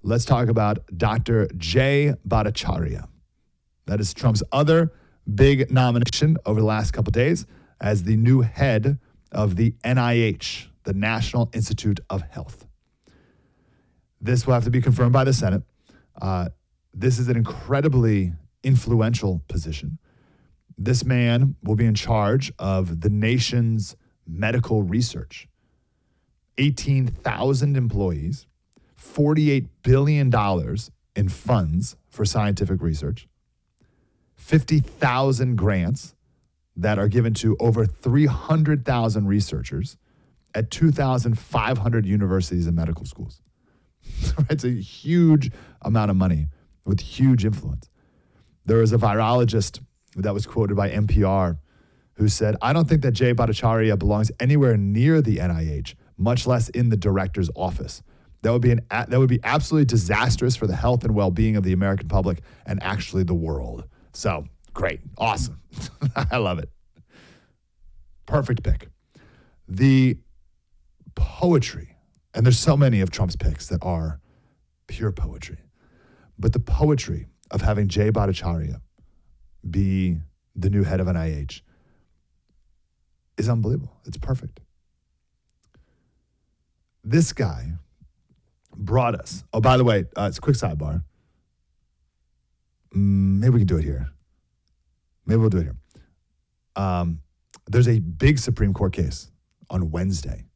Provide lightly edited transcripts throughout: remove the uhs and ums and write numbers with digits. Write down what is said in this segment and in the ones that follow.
let's talk about Dr. Jay Bhattacharya. That is Trump's other big nomination over the last couple of days as the new head of the NIH, the National Institute of Health. This will have to be confirmed by the Senate. This is an incredibly influential position. This man will be in charge of the nation's medical research. 18,000 employees, $48 billion in funds for scientific research, 50,000 grants that are given to over 300,000 researchers at 2,500 universities and medical schools. It's a huge amount of money with huge influence. There was a virologist that was quoted by NPR who said, "I don't think that Jay Bhattacharya belongs anywhere near the NIH, much less in the director's office. That would be absolutely disastrous for the health and well-being of the American public and actually the world." So, great. Awesome. I love it. Perfect pick. The poetry, and there's so many of Trump's picks that are pure poetry, but the poetry of having Jay Bhattacharya be the new head of NIH is unbelievable. It's perfect. This guy brought us, oh, by the way, it's a quick sidebar. Maybe we can do it here. Maybe we'll do it here. There's a big Supreme Court case on Wednesday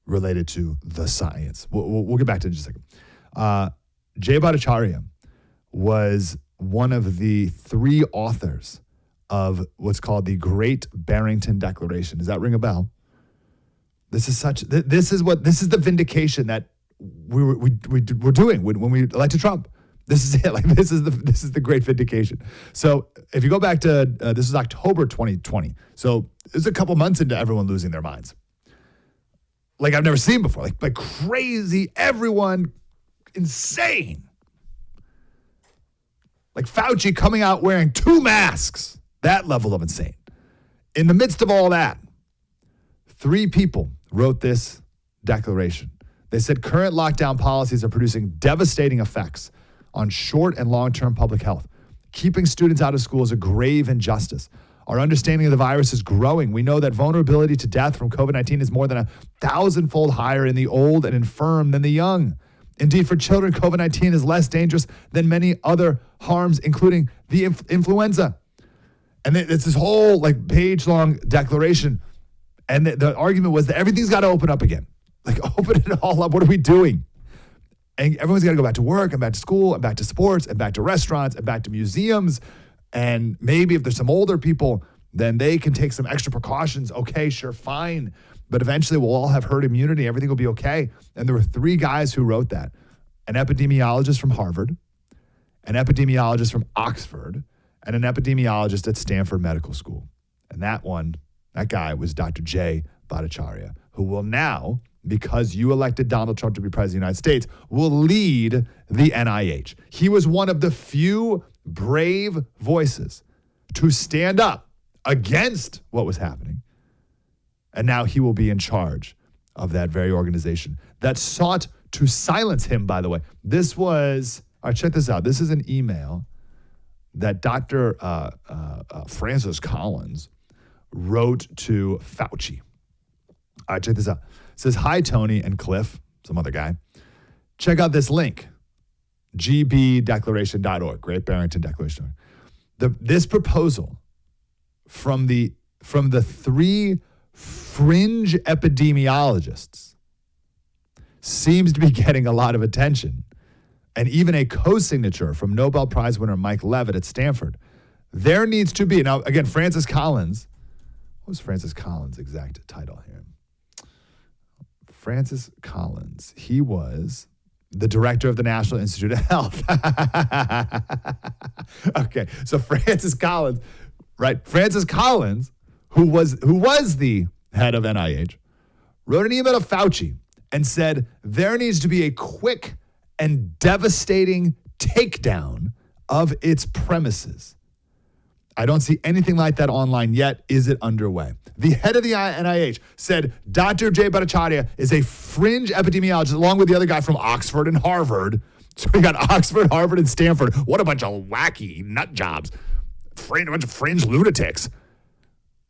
related to the science. We'll get back to it in just a second. Jay Bhattacharya was one of the three authors of what's called the Great Barrington Declaration. Does that ring a bell? This is the vindication that we're doing when we elected Trump. This is it. Like this is the great vindication. So if you go back to this is October 2020. So it's a couple months into everyone losing their minds. Like I've never seen before. Like crazy, everyone insane. Like Fauci coming out wearing 2 masks. That level of insane. In the midst of all that, 3 people wrote this declaration. They said current lockdown policies are producing devastating effects on short and long-term public health. Keeping students out of school is a grave injustice. Our understanding of the virus is growing. We know that vulnerability to death from COVID-19 is more than 1,000-fold higher in the old and infirm than the young. Indeed, for children, COVID-19 is less dangerous than many other harms, including the influenza. And it's this whole page-long declaration. And the argument was that everything's got to open up again. Open it all up. What are we doing? And everyone's got to go back to work and back to school and back to sports and back to restaurants and back to museums. And maybe if there's some older people, then they can take some extra precautions. Okay, sure, fine. But eventually we'll all have herd immunity. Everything will be okay. And there were 3 guys who wrote that. An epidemiologist from Harvard, an epidemiologist from Oxford, and an epidemiologist at Stanford Medical School. And that guy was Dr. Jay Bhattacharya, who will now, because you elected Donald Trump to be president of the United States, will lead the NIH. He was one of the few brave voices to stand up against what was happening. And now he will be in charge of that very organization that sought to silence him, by the way. This was, all right, check this out. This is an email that Dr. Francis Collins wrote to Fauci. All right, check this out. It says, "Hi, Tony and Cliff," some other guy. "Check out this link, gbdeclaration.org, Great Barrington Declaration. This proposal from the 3 fringe epidemiologists seems to be getting a lot of attention, and even a co-signature from Nobel Prize winner Mike Levitt at Stanford. There needs to be," now again, Francis Collins, what was Francis Collins' exact title here? Francis Collins, he was the director of the National Institute of Health. Okay, so Francis Collins, right? Francis Collins, who was the head of NIH, wrote an email to Fauci and said there needs to be a quick and devastating takedown of its premises. I don't see anything like that online yet. Is it underway? The head of the NIH said Dr. Jay Bhattacharya is a fringe epidemiologist, along with the other guy from Oxford and Harvard, So we got Oxford, Harvard, and Stanford. What a bunch of wacky nut jobs. A bunch of fringe lunatics.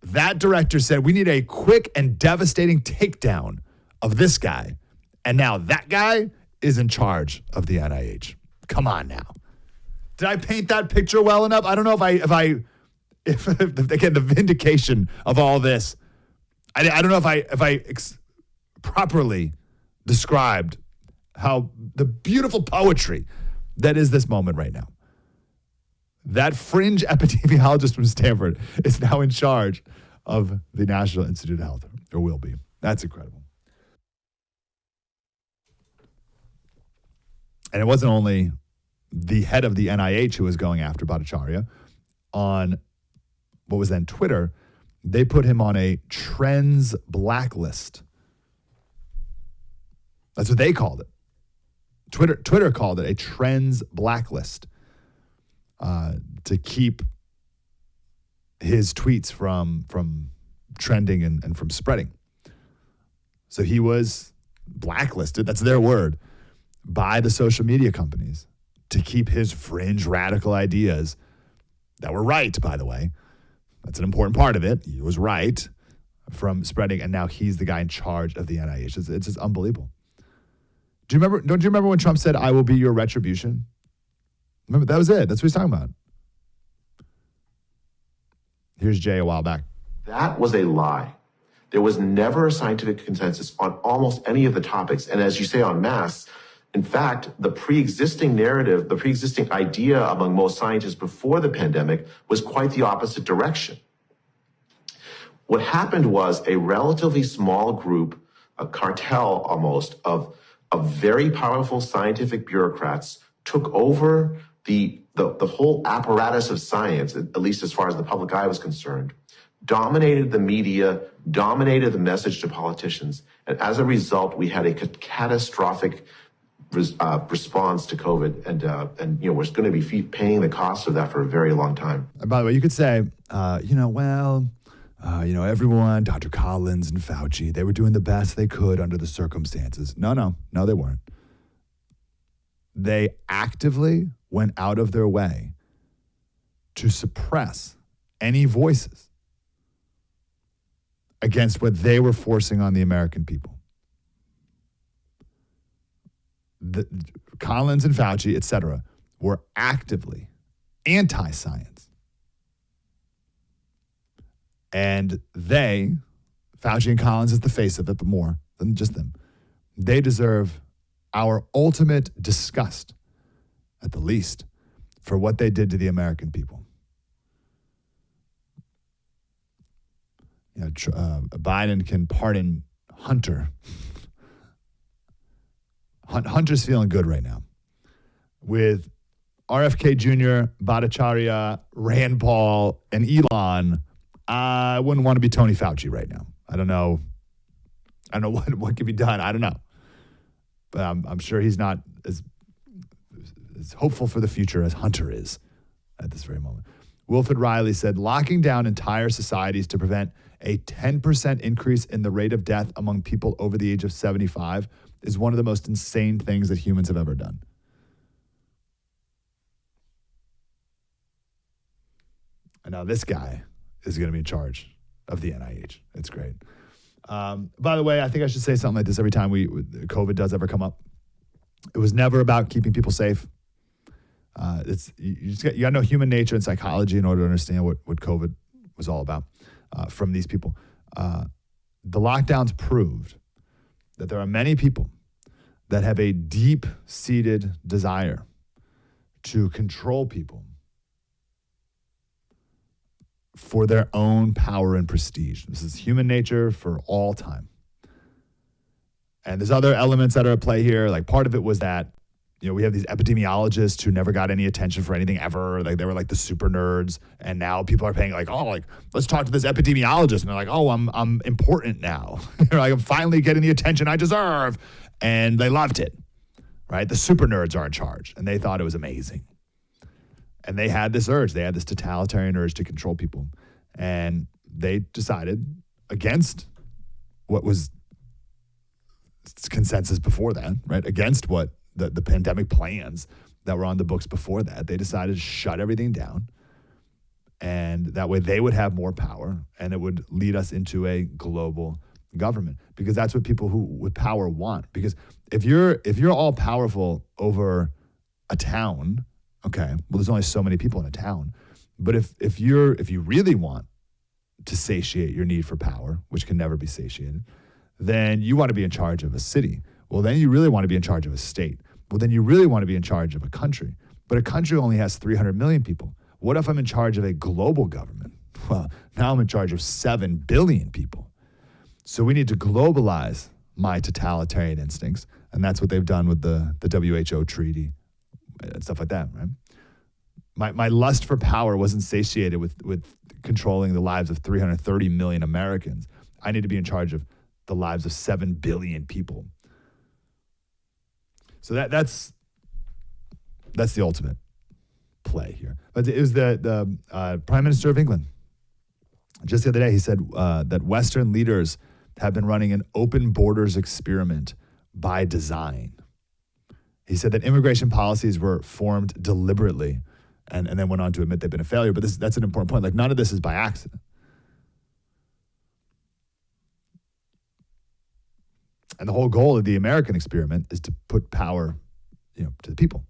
That director said, we need a quick and devastating takedown of this guy. And now that guy is in charge of the NIH. Come on now. Did I paint that picture well enough? I don't know if again, the vindication of all this, I don't know if I properly described how the beautiful poetry that is this moment right now. That fringe epidemiologist from Stanford is now in charge of the National Institute of Health, or will be. That's incredible. And it wasn't only the head of the NIH who was going after Bhattacharya. On what was then Twitter, they put him on a trends blacklist. That's what they called it. Twitter called it a trends blacklist to keep his tweets from trending and from spreading. So he was blacklisted, that's their word, by the social media companies to keep his fringe radical ideas that were right, by the way. That's an important part of it. He was right from spreading, and now he's the guy in charge of the NIH. It's just unbelievable. Don't you remember when Trump said, I will be your retribution? Remember, that was it. That's what he's talking about. Here's Jay a while back. That was a lie. There was never a scientific consensus on almost any of the topics. And as you say on masks, in fact, the pre-existing narrative, the pre-existing idea among most scientists before the pandemic was quite the opposite direction. What happened was a relatively small group, a cartel almost, of very powerful scientific bureaucrats took over the whole apparatus of science, at least as far as the public eye was concerned, dominated the media, dominated the message to politicians. And as a result, we had a catastrophic response to COVID, and we're going to be paying the cost of that for a very long time. And by the way, you could say, everyone, Dr. Collins and Fauci, they were doing the best they could under the circumstances. No, they weren't. They actively went out of their way to suppress any voices against what they were forcing on the American people. Collins and Fauci, et cetera, were actively anti-science. And they, Fauci and Collins is the face of it, but more than just them, they deserve our ultimate disgust, at the least, for what they did to the American people. Biden can pardon Hunter. Hunter's feeling good right now. With RFK Jr., Bhattacharya, Rand Paul, and Elon, I wouldn't want to be Tony Fauci right now. I don't know what could be done. I don't know. But I'm sure he's not as hopeful for the future as Hunter is at this very moment. Wilfred Riley said, locking down entire societies to prevent a 10% increase in the rate of death among people over the age of 75 is one of the most insane things that humans have ever done. And now this guy is going to be in charge of the NIH. It's great. By the way, I think I should say something like this every time COVID does ever come up. It was never about keeping people safe. You got to know human nature and psychology in order to understand what COVID was all about from these people. The lockdowns proved that there are many people that have a deep-seated desire to control people for their own power and prestige. This is human nature for all time. And there's other elements that are at play here. Like part of it was that, we have these epidemiologists who never got any attention for anything ever. Like they were like the super nerds. And now people are paying let's talk to this epidemiologist. And they're like, oh, I'm important now. I'm finally getting the attention I deserve. And they loved it, right? The super nerds are in charge. And they thought it was amazing. And they had this urge. They had this totalitarian urge to control people. And they decided against what was consensus before that, right? Against what the pandemic plans that were on the books before that. They decided to shut everything down. And that way they would have more power, and it would lead us into a global government, because that's what people who with power want. Because if you're all powerful over a town, okay, well, there's only so many people in a town. But if you really want to satiate your need for power, which can never be satiated, then you want to be in charge of a city. Well, then you really want to be in charge of a state. Well, then you really want to be in charge of a country. But a country only has 300 million people. What if I'm in charge of a global government? Well, now I'm in charge of 7 billion people. So we need to globalize my totalitarian instincts. And that's what they've done with the WHO treaty and stuff like that, right? My lust for power wasn't satiated with controlling the lives of 330 million Americans. I need to be in charge of the lives of 7 billion people. So that's the ultimate play here. But it was the Prime Minister of England. Just the other day, he said that Western leaders have been running an open borders experiment by design. He said that immigration policies were formed deliberately, and then went on to admit they've been a failure. But that's an important point. Like, none of this is by accident. And the whole goal of the American experiment is to put power, to the people.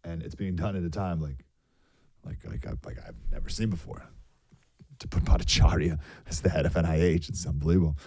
And it's being done at a time like I've never seen before. To put Bhattacharya as the head of NIH, it's unbelievable.